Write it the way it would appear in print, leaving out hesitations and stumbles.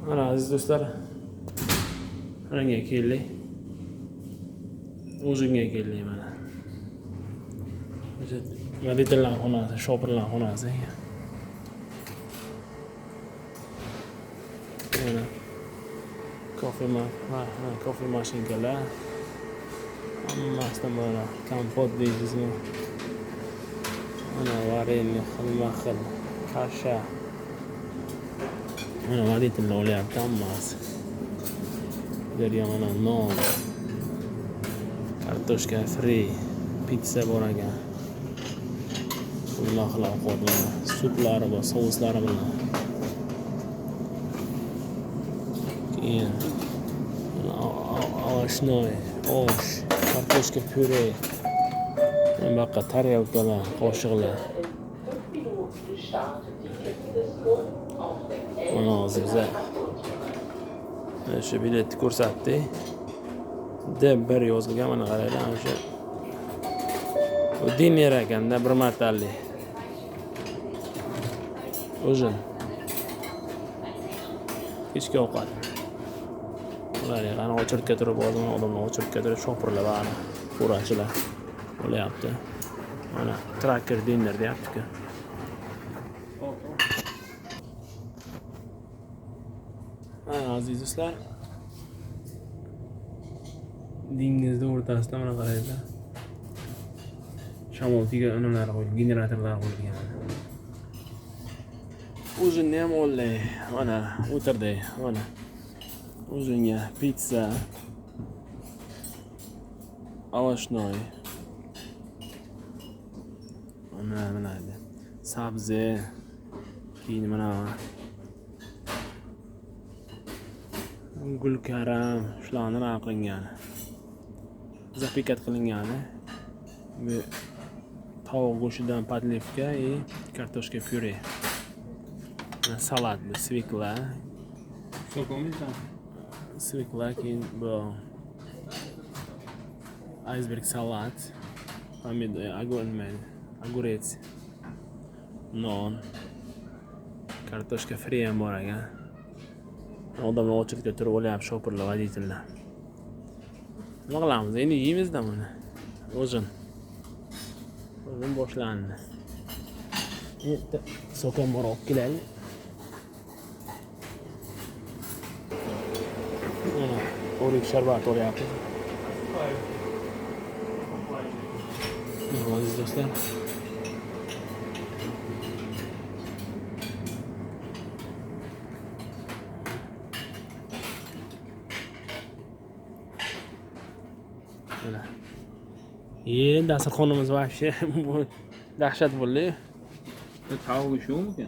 Mana aziz do'stlar, menga keldik. O'zimga keldik mana. Водительlar xonasi, shopirlar xonasi. Mana kofe mashinkalar. Hammasidan mana kompot deysizmi? Mana varenniy xilma-xil, kasha. Mana водительlar olyapti hammasi. Yerga mana non, kartoshka free, pizza bor ekan. Bunday xil ovqatlar, suplari bor, souslari bilan. Keyin ovощной, osh, kartoshka pyure. Bunaqa taryalkalar, qoshiqlar. Mana hozir biza shu biletni ko'rsatdik. D1 yozilgan, mana qaranglar, o'sha diner ekanda, bir martalik. O'zim kechki ovqat. Ular yana ochirib turib, odamlar ochirib turib, shopirlar bari, qo'rachilar bo'lyapti. Mana tracker dinner deyapti-ku. Mana aziz do'stlar, dengizning o'rtasida mana qaranglar. Shamol tegar nimalar qo'yilgan, generatorlar qo'yilgan. O'zini ham olay, mana o'tirdi, mana. O'zingga pizza, ovощной. Mana sabzi, keyin mana gulkaram, shularni nima qilingan. Zapikat qilingani. Bu tovuq go'shtidan podlivka и kartoshka pyure. Salat, bu svikla. Svikla, keyin bu iceberg salat, pomidor, огурец, non, kartoshka free ham bor ekan. Odamlar ochirib turib olyapti, shopirlar, водительlar. Nima qilamiz? Endi yeymiz-da buni. O'zim boshlandi. Endi so'kan bor olib kelaylik. O'rik sharbat olyapti. Aziz do'stlar, mana dasturxonimiz vobshe dahshat bo'ldi. Tavuğu şu mu ki?